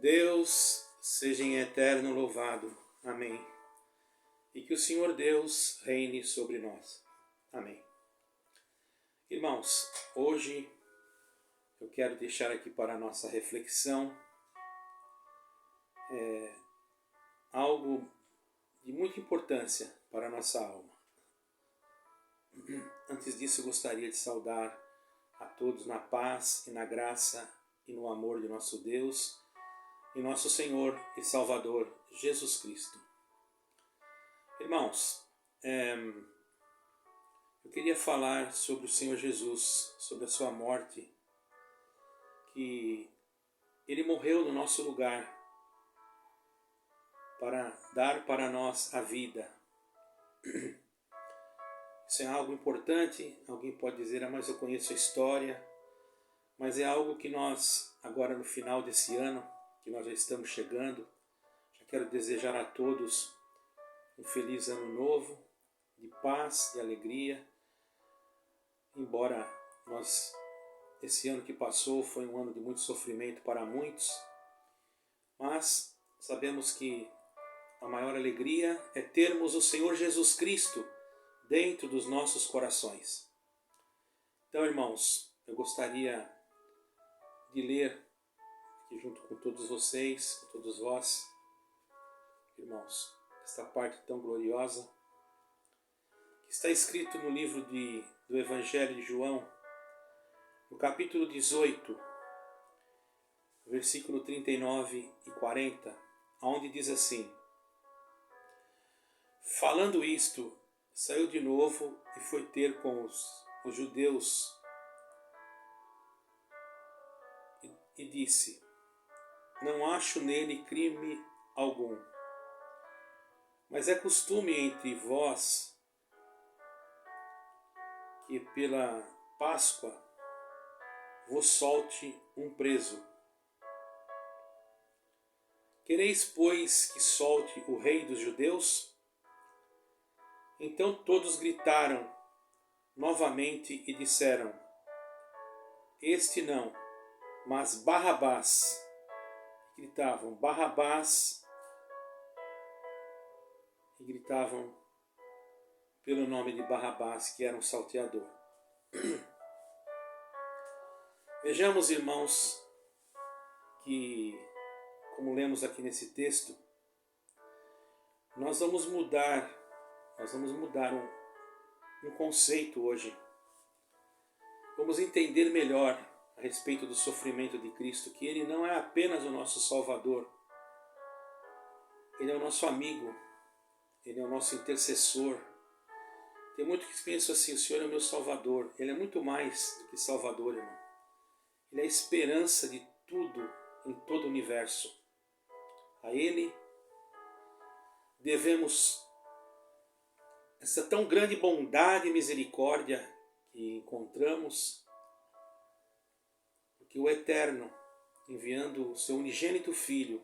Deus seja em eterno louvado. Amém. E que o Senhor Deus reine sobre nós. Amém. Irmãos, hoje eu quero deixar aqui para a nossa reflexão algo de muita importância para a nossa alma. Antes disso, eu gostaria de saudar a todos na paz e na graça e no amor de nosso Deus e nosso Senhor e Salvador Jesus Cristo. Irmãos, eu queria falar sobre o Senhor Jesus, sobre a sua morte, que Ele morreu no nosso lugar para dar para nós a vida. Isso é algo importante. Alguém pode dizer, mas eu conheço a história. Mas é algo que nós, agora no final desse ano, que nós já estamos chegando, já quero desejar a todos um feliz ano novo, de paz, de alegria. Embora esse ano que passou foi um ano de muito sofrimento para muitos, mas sabemos que a maior alegria é termos o Senhor Jesus Cristo dentro dos nossos corações. Então, irmãos, eu gostaria de ler aqui junto com todos vocês, com todos vós, irmãos, esta parte tão gloriosa, que está escrito no livro do Evangelho de João, no capítulo 18, versículo 39 e 40, onde diz assim: falando isto, saiu de novo e foi ter com os judeus e disse: não acho nele crime algum, mas é costume entre vós que pela Páscoa vos solte um preso. Quereis, pois, que solte o rei dos judeus? Então todos gritaram novamente e disseram: este não, mas Barrabás. Gritavam Barrabás e gritavam pelo nome de Barrabás, que era um salteador. Vejamos, irmãos, que, como lemos aqui nesse texto, nós vamos mudar um conceito hoje. Vamos entender melhor a respeito do sofrimento de Cristo, que Ele não é apenas o nosso Salvador, Ele é o nosso amigo, Ele é o nosso intercessor. Tem muitos que pensam assim: o Senhor é o meu Salvador. Ele é muito mais do que Salvador, irmão. Ele é a esperança de tudo em todo o universo. A Ele devemos essa tão grande bondade e misericórdia que encontramos, porque o Eterno, enviando o seu unigênito Filho,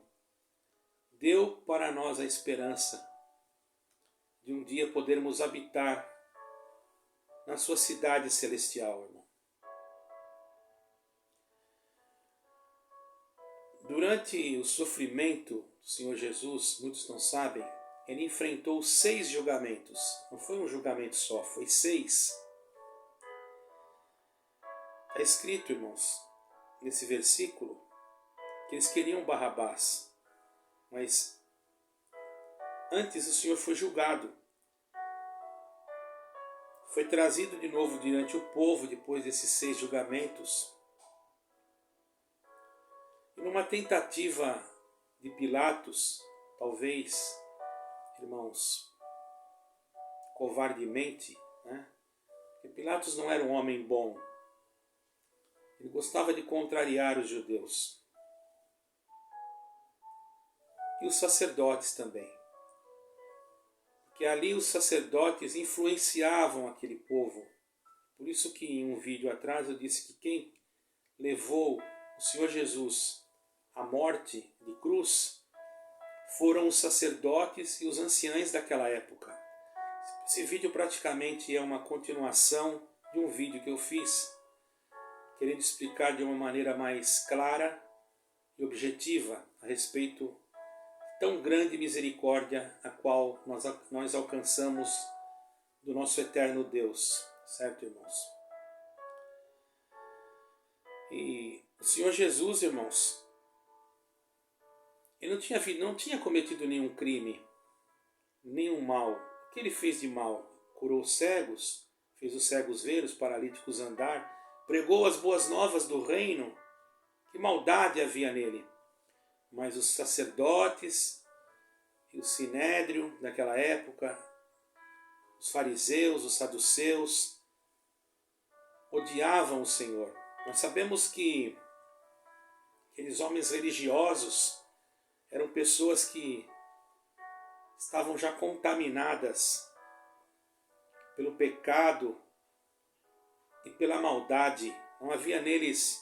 deu para nós a esperança de um dia podermos habitar na sua cidade celestial, irmão. Durante o sofrimento do Senhor Jesus, muitos não sabem, Ele enfrentou 6 julgamentos. Não foi um julgamento só, foi 6. Está escrito, irmãos, nesse versículo, que eles queriam Barrabás, mas antes o Senhor foi julgado. Foi trazido de novo diante o povo depois desses 6 julgamentos. E numa tentativa de Pilatos, talvez, irmãos, covardemente, né? Porque Pilatos não era um homem bom. Ele gostava de contrariar os judeus. E os sacerdotes também. Porque ali os sacerdotes influenciavam aquele povo. Por isso que em um vídeo atrás eu disse que quem levou o Senhor Jesus à morte de cruz foram os sacerdotes e os anciães daquela época. Esse vídeo praticamente é uma continuação de um vídeo que eu fiz, querendo explicar de uma maneira mais clara e objetiva a respeito tão grande misericórdia a qual nós alcançamos do nosso eterno Deus, certo, irmãos? E o Senhor Jesus, irmãos, ele não tinha cometido nenhum crime, nenhum mal. O que ele fez de mal? Curou os cegos, fez os cegos ver, os paralíticos andar, pregou as boas novas do reino. Que maldade havia nele? Mas os sacerdotes e o sinédrio daquela época, os fariseus, os saduceus, odiavam o Senhor. Nós sabemos que aqueles homens religiosos eram pessoas que estavam já contaminadas pelo pecado e pela maldade. Não havia neles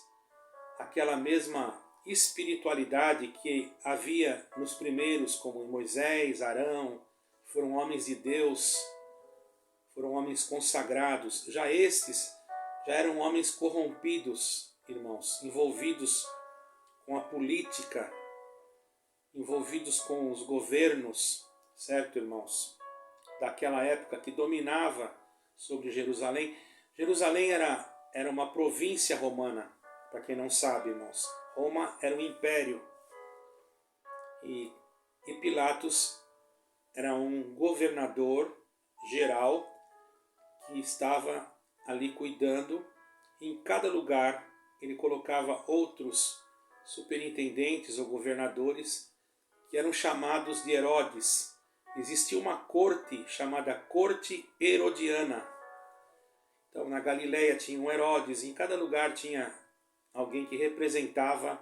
aquela mesma espiritualidade que havia nos primeiros, como Moisés, Arão, foram homens de Deus, foram homens consagrados. Já estes já eram homens corrompidos, irmãos, envolvidos com a política, envolvidos com os governos, certo, irmãos, daquela época que dominava sobre Jerusalém. Jerusalém era uma província romana, para quem não sabe, irmãos. Roma era um império e Pilatos era um governador geral que estava ali cuidando. Em cada lugar ele colocava outros superintendentes ou governadores que eram chamados de Herodes. Existia uma corte chamada Corte Herodiana. Então na Galileia tinha um Herodes, em cada lugar tinha alguém que representava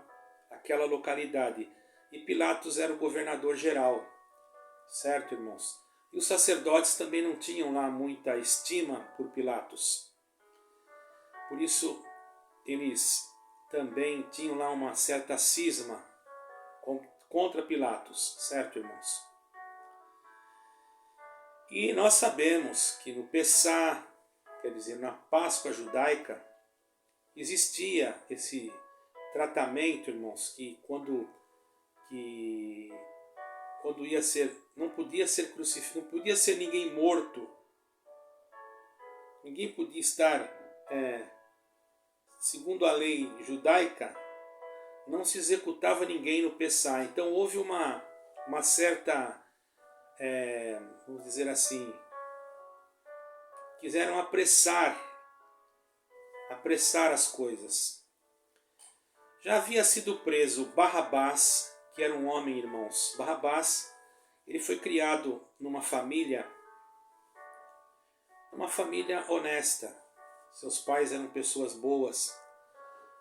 aquela localidade. E Pilatos era o governador geral, certo, irmãos? E os sacerdotes também não tinham lá muita estima por Pilatos. Por isso, eles também tinham lá uma certa cisma contra Pilatos, certo, irmãos? E nós sabemos que no Pessá, quer dizer, na Páscoa judaica, existia esse tratamento, irmãos, que quando ia ser, não podia ser crucificado, não podia ser ninguém morto, ninguém podia estar, segundo a lei judaica, não se executava ninguém no Pessá. Então houve uma certa, vamos dizer assim, quiseram apressar as coisas. Já havia sido preso Barrabás, que era um homem, irmãos. Barrabás, ele foi criado numa família honesta. Seus pais eram pessoas boas.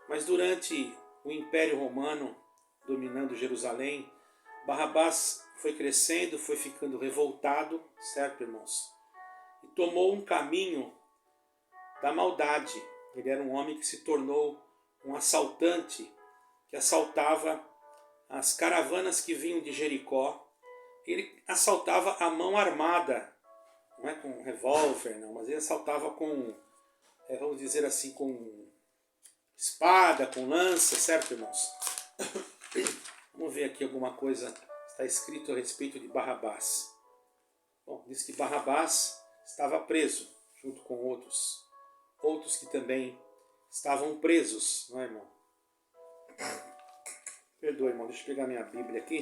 Mas durante o Império Romano, dominando Jerusalém, Barrabás foi crescendo, foi ficando revoltado, certo, irmãos? E tomou um caminho da maldade. Ele era um homem que se tornou um assaltante, que assaltava as caravanas que vinham de Jericó. Ele assaltava a mão armada, não é com um revólver, não, mas ele assaltava com, vamos dizer assim, com espada, com lança, certo, irmãos? Vamos ver aqui alguma coisa, está escrito a respeito de Barrabás. Bom, diz que Barrabás estava preso, junto com outros que também estavam presos, não é, irmão? Perdoa, irmão, deixa eu pegar minha Bíblia aqui.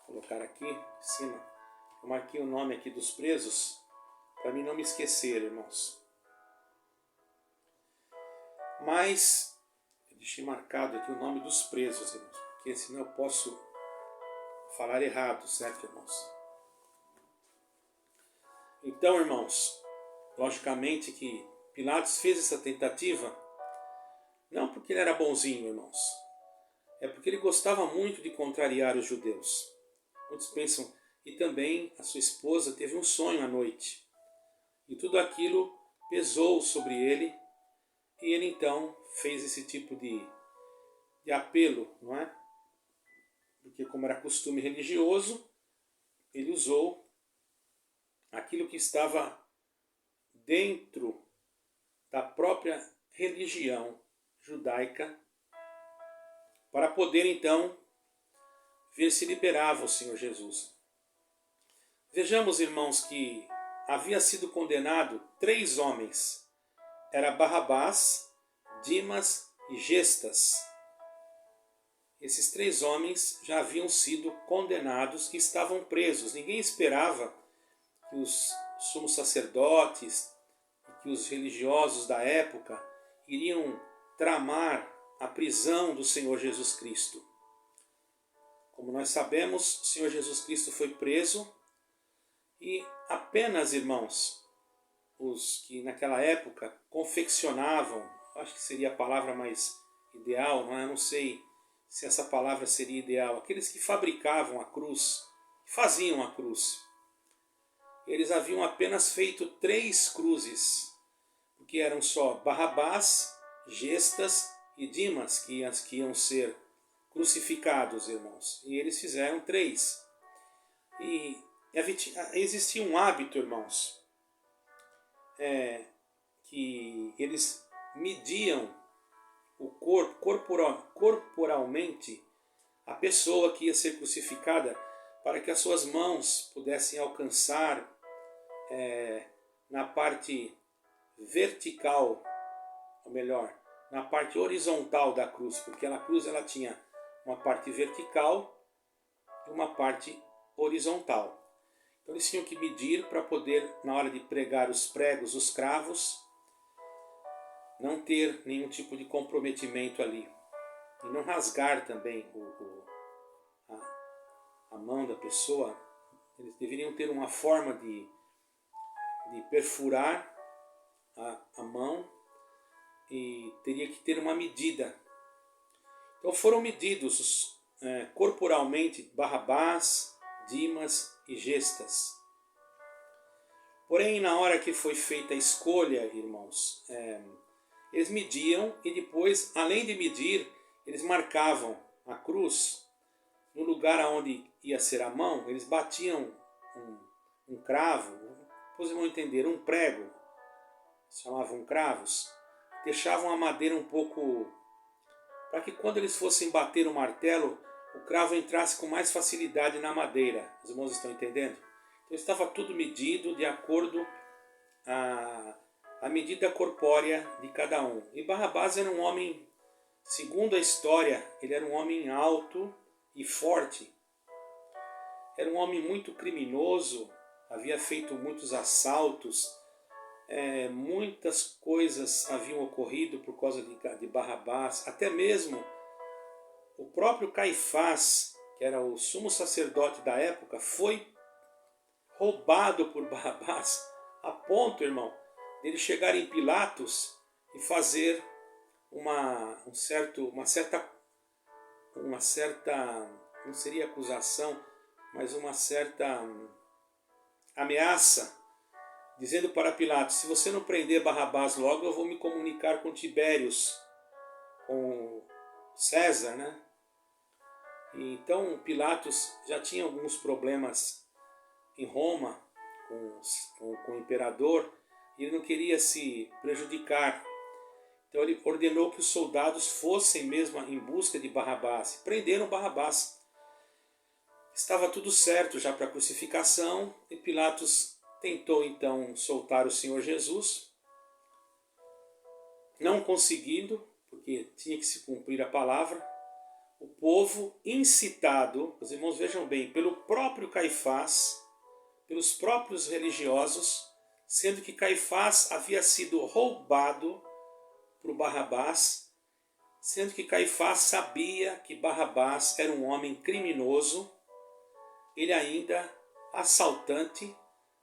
Vou colocar aqui em cima. Eu marquei o nome aqui dos presos, para mim não me esquecer, irmãos. Mas, eu deixei marcado aqui o nome dos presos, irmãos, porque senão eu posso falar errado, certo, irmãos? Então, irmãos, logicamente que Pilatos fez essa tentativa, não porque ele era bonzinho, irmãos, é porque ele gostava muito de contrariar os judeus. Muitos pensam, e também a sua esposa teve um sonho à noite, e tudo aquilo pesou sobre ele, e ele então fez esse tipo de apelo, não é? Porque como era costume religioso, ele usou aquilo que estava dentro da própria religião judaica, para poder então ver se liberava o Senhor Jesus. Vejamos, irmãos, que havia sido condenado 3 homens. Era Barrabás, Dimas e Gestas. Esses 3 homens já haviam sido condenados e estavam presos. Ninguém esperava que os sumos sacerdotes e que os religiosos da época iriam tramar a prisão do Senhor Jesus Cristo. Como nós sabemos, o Senhor Jesus Cristo foi preso e apenas, irmãos, os que naquela época confeccionavam, acho que seria a palavra mais ideal, não é? Eu não sei se essa palavra seria ideal, aqueles que fabricavam a cruz, faziam a cruz. Eles haviam apenas feito 3 cruzes, porque eram só Barrabás, Gestas e Dimas que iam ser crucificados, irmãos. E eles fizeram 3. E existia um hábito, irmãos, que eles mediam o corpo, corporalmente, a pessoa que ia ser crucificada, para que as suas mãos pudessem alcançar na parte vertical, ou melhor, na parte horizontal da cruz, porque a cruz ela tinha uma parte vertical e uma parte horizontal. Então eles tinham que medir para poder, na hora de pregar os pregos, os cravos, não ter nenhum tipo de comprometimento ali. E não rasgar também a mão da pessoa. Eles deveriam ter uma forma de perfurar a mão e teria que ter uma medida. Então foram medidos corporalmente Barrabás, Dimas e Gestas. Porém, na hora que foi feita a escolha, irmãos, eles mediam e depois, além de medir, eles marcavam a cruz no lugar onde ia ser a mão. Eles batiam um cravo, vocês vão entender, um prego, chamavam cravos, deixavam a madeira um pouco, para que quando eles fossem bater o martelo, o cravo entrasse com mais facilidade na madeira. Os irmãos estão entendendo? Então estava tudo medido de acordo a medida corpórea de cada um. E Barrabás era um homem, segundo a história, ele era um homem alto e forte. Era um homem muito criminoso, havia feito muitos assaltos, muitas coisas haviam ocorrido por causa de Barrabás. Até mesmo o próprio Caifás, que era o sumo sacerdote da época, foi roubado por Barrabás, a ponto, irmão, dele chegar em Pilatos e fazer uma certa, não seria acusação, mas uma certa ameaça, dizendo para Pilatos: se você não prender Barrabás logo, eu vou me comunicar com Tibérios, com César, né? E então Pilatos já tinha alguns problemas em Roma com o imperador, e ele não queria se prejudicar. Então ele ordenou que os soldados fossem mesmo em busca de Barrabás. Prenderam Barrabás. Estava tudo certo já para a crucificação, e Pilatos tentou então soltar o Senhor Jesus, não conseguindo, porque tinha que se cumprir a palavra. O povo, incitado, os irmãos vejam bem, pelo próprio Caifás, pelos próprios religiosos, sendo que Caifás havia sido roubado por Barrabás, sendo que Caifás sabia que Barrabás era um homem criminoso, ele ainda, assaltante,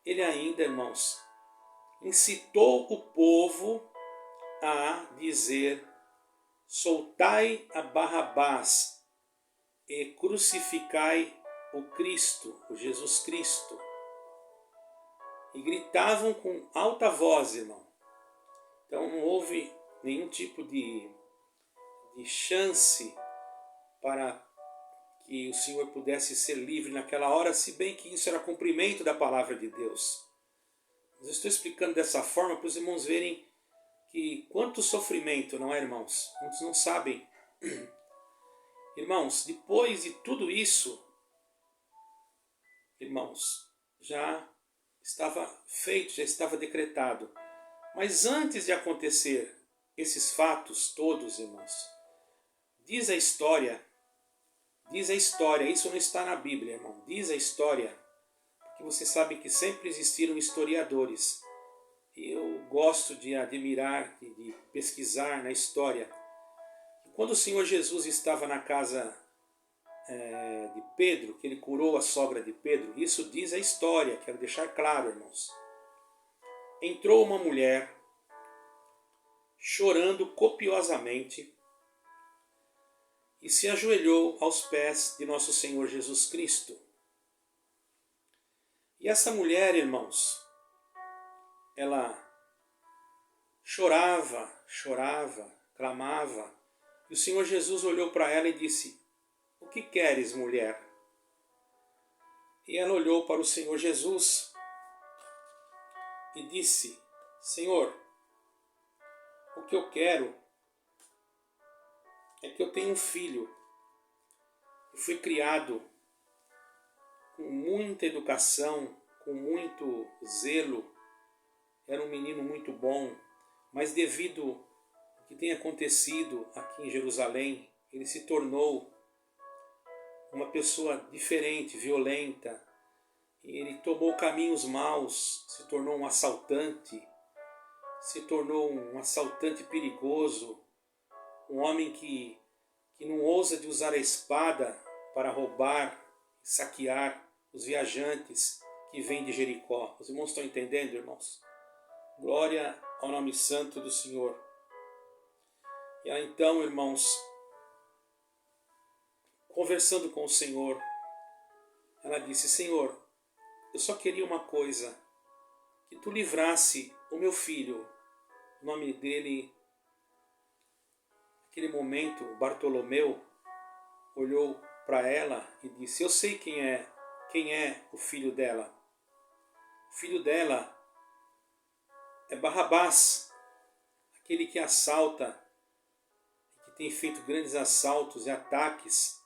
ele ainda, irmãos, incitou o povo a dizer: soltai a Barrabás e crucificai o Cristo, o Jesus Cristo. E gritavam com alta voz, irmão. Então não houve nenhum tipo de chance para que o Senhor pudesse ser livre naquela hora, se bem que isso era cumprimento da palavra de Deus. Mas eu estou explicando dessa forma para os irmãos verem que quanto sofrimento, não é, irmãos? Muitos não sabem. Irmãos, depois de tudo isso, irmãos, já estava feito, já estava decretado. Mas antes de acontecer esses fatos todos, irmãos, diz a história, isso não está na Bíblia, irmão, diz a história, porque você sabe que sempre existiram historiadores. E eu gosto de admirar, de pesquisar na história. Quando o Senhor Jesus estava na casa de Pedro, que ele curou a sogra de Pedro, isso diz a história, quero deixar claro, irmãos. Entrou uma mulher chorando copiosamente e se ajoelhou aos pés de nosso Senhor Jesus Cristo. E essa mulher, irmãos, ela chorava, clamava, e o Senhor Jesus olhou para ela e disse: "O que queres, mulher?" E ela olhou para o Senhor Jesus e disse: "Senhor, o que eu quero é que eu tenho um filho. Eu fui criado com muita educação, com muito zelo. Era um menino muito bom, mas devido ao que tem acontecido aqui em Jerusalém, ele se tornou uma pessoa diferente, violenta. E ele tomou caminhos maus, se tornou um assaltante perigoso, um homem que não ousa de usar a espada para roubar, saquear os viajantes que vêm de Jericó." Os irmãos estão entendendo, irmãos? Glória ao nome santo do Senhor. E aí, então, irmãos, conversando com o Senhor, ela disse: "Senhor, eu só queria uma coisa, que tu livrasse o meu filho." O nome dele, naquele momento, Bartolomeu, olhou para ela e disse: "Eu sei quem é o filho dela. O filho dela é Barrabás, aquele que assalta, que tem feito grandes assaltos e ataques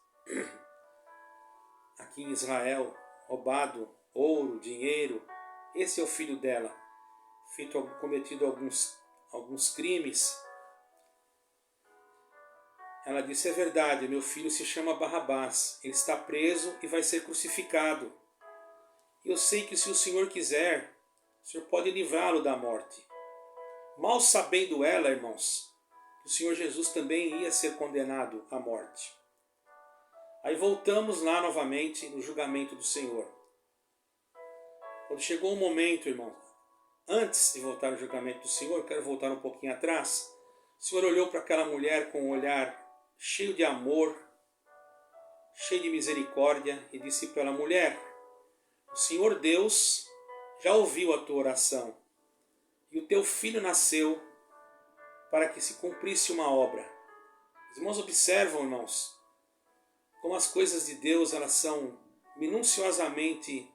aqui em Israel, roubado ouro, dinheiro. Esse é o filho dela, cometido alguns crimes." Ela disse: "É verdade, meu filho se chama Barrabás, ele está preso e vai ser crucificado. Eu sei que se o Senhor quiser, o Senhor pode livrá-lo da morte." Mal sabendo ela, irmãos, que o Senhor Jesus também ia ser condenado à morte. Aí voltamos lá novamente no julgamento do Senhor. Quando chegou o momento, irmão, antes de voltar no julgamento do Senhor, eu quero voltar um pouquinho atrás. O Senhor olhou para aquela mulher com um olhar cheio de amor, cheio de misericórdia, e disse para ela: "Mulher, o Senhor Deus já ouviu a tua oração, e o teu filho nasceu para que se cumprisse uma obra." Os irmãos observam, irmãos, como as coisas de Deus, elas são minuciosamente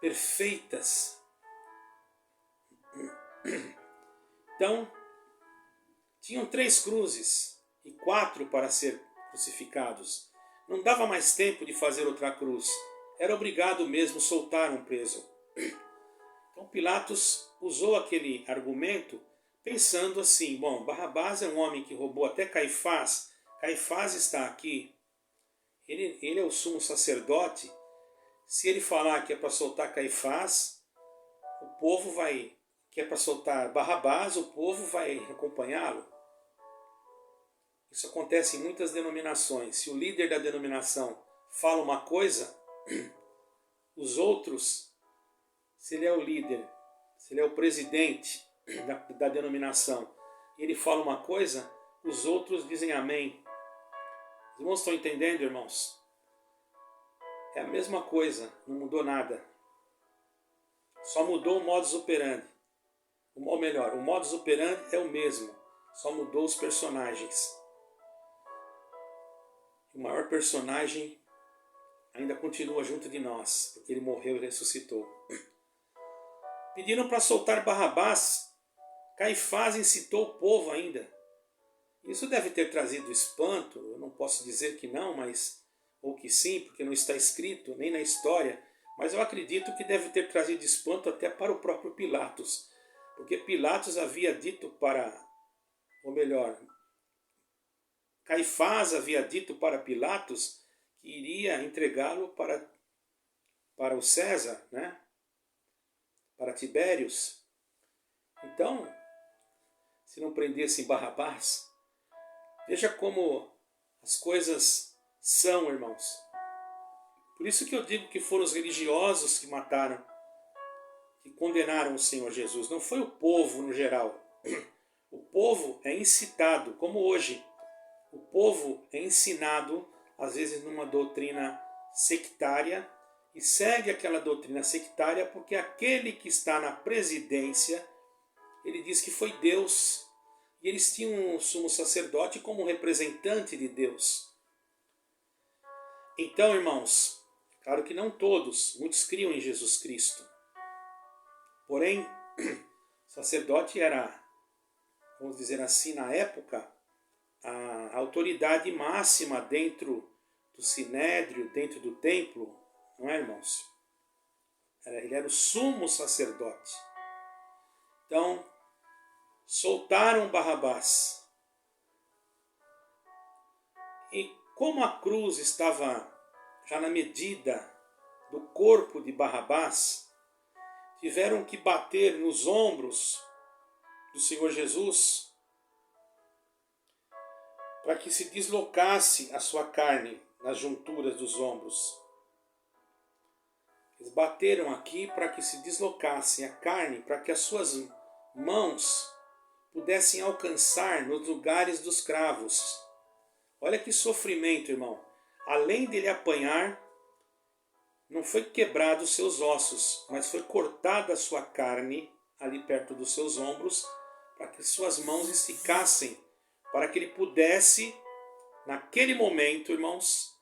perfeitas. Então, tinham 3 cruzes e 4 para ser crucificados. Não dava mais tempo de fazer outra cruz. Era obrigado mesmo soltar um preso. Então Pilatos usou aquele argumento pensando assim: bom, Barrabás é um homem que roubou até Caifás. Caifás está aqui. Ele é o sumo sacerdote. Se ele falar que é para soltar Caifás, o povo vai... que é para soltar Barrabás, o povo vai acompanhá-lo. Isso acontece em muitas denominações. Se o líder da denominação fala uma coisa, os outros, se ele é o líder, se ele é o presidente da denominação, e ele fala uma coisa, os outros dizem amém. Os irmãos estão entendendo, irmãos? É a mesma coisa, não mudou nada. Só mudou o modus operandi. Ou melhor, o modus operandi é o mesmo, só mudou os personagens. O maior personagem ainda continua junto de nós, porque ele morreu e ressuscitou. Pediram para soltar Barrabás. Caifás incitou o povo ainda. Isso deve ter trazido espanto, eu não posso dizer que não, mas ou que sim, porque não está escrito nem na história, mas eu acredito que deve ter trazido espanto até para o próprio Pilatos, porque Pilatos havia dito para, ou melhor, Caifás havia dito para Pilatos que iria entregá-lo para o César, né? Para Tibérios. Então, se não prendessem Barrabás, veja como as coisas são, irmãos. Por isso que eu digo que foram os religiosos que mataram, que condenaram o Senhor Jesus. Não foi o povo no geral. O povo é incitado, como hoje. O povo é ensinado, às vezes, numa doutrina sectária, e segue aquela doutrina sectária porque aquele que está na presidência, ele diz que foi Deus. E eles tinham um sumo sacerdote como representante de Deus. Então, irmãos, claro que não todos, muitos criam em Jesus Cristo. Porém, o sacerdote era, vamos dizer assim, na época, a autoridade máxima dentro do sinédrio, dentro do templo, não é, irmãos? Ele era o sumo sacerdote. Então, soltaram Barrabás. E como a cruz estava já na medida do corpo de Barrabás, tiveram que bater nos ombros do Senhor Jesus para que se deslocasse a sua carne nas junturas dos ombros. Eles bateram aqui para que se deslocasse a carne, para que as suas mãos pudessem alcançar nos lugares dos cravos. Olha que sofrimento, irmão. Além dele apanhar, não foi quebrado os seus ossos, mas foi cortada a sua carne ali perto dos seus ombros, para que suas mãos esticassem, para que ele pudesse, naquele momento, irmãos,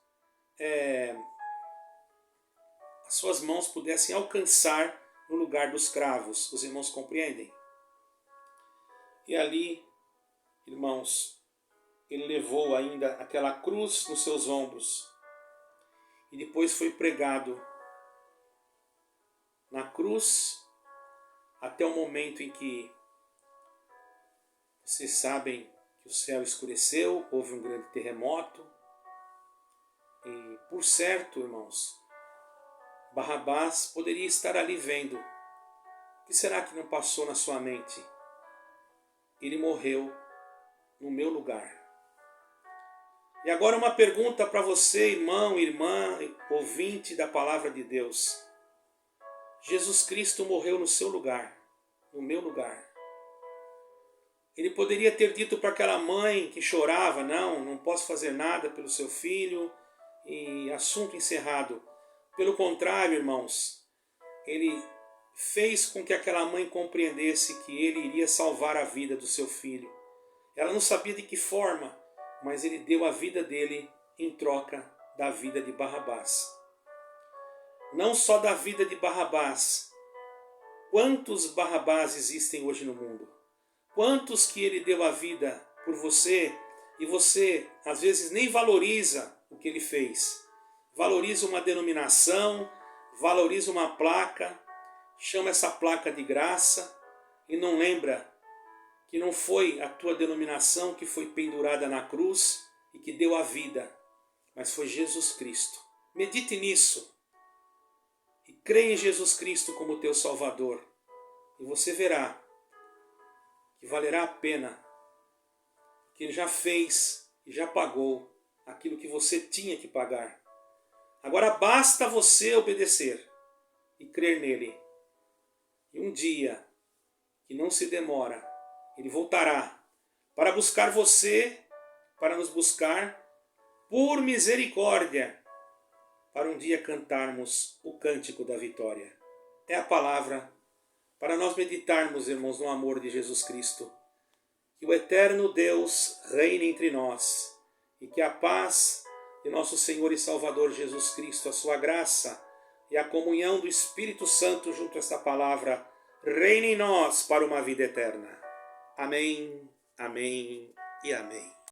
as suas mãos pudessem alcançar no lugar dos cravos. Os irmãos compreendem? E ali, irmãos, ele levou ainda aquela cruz nos seus ombros. E depois foi pregado na cruz até o momento em que vocês sabem que o céu escureceu, houve um grande terremoto. E por certo, irmãos, Barrabás poderia estar ali vendo. O que será que não passou na sua mente? Ele morreu no meu lugar. E agora uma pergunta para você, irmão, irmã, ouvinte da palavra de Deus. Jesus Cristo morreu no seu lugar, no meu lugar. Ele poderia ter dito para aquela mãe que chorava, não posso fazer nada pelo seu filho, e assunto encerrado. Pelo contrário, irmãos, ele fez com que aquela mãe compreendesse que ele iria salvar a vida do seu filho. Ela não sabia de que forma, mas ele deu a vida dele em troca da vida de Barrabás. Não só da vida de Barrabás. Quantos Barrabás existem hoje no mundo? Quantos que ele deu a vida por você e você às vezes nem valoriza o que ele fez. Valoriza uma denominação, valoriza uma placa, chama essa placa de graça e não lembra que não foi a tua denominação que foi pendurada na cruz e que deu a vida, mas foi Jesus Cristo. Medite nisso e creia em Jesus Cristo como teu Salvador e você verá que valerá a pena, que Ele já fez e já pagou aquilo que você tinha que pagar. Agora basta você obedecer e crer nele. E um dia, que não se demora, Ele voltará para buscar você, para nos buscar por misericórdia, para um dia cantarmos o cântico da vitória. É a palavra para nós meditarmos, irmãos, no amor de Jesus Cristo. Que o eterno Deus reine entre nós e que a paz de nosso Senhor e Salvador Jesus Cristo, a sua graça e a comunhão do Espírito Santo junto a esta palavra reine em nós para uma vida eterna. Amém, amém e amém.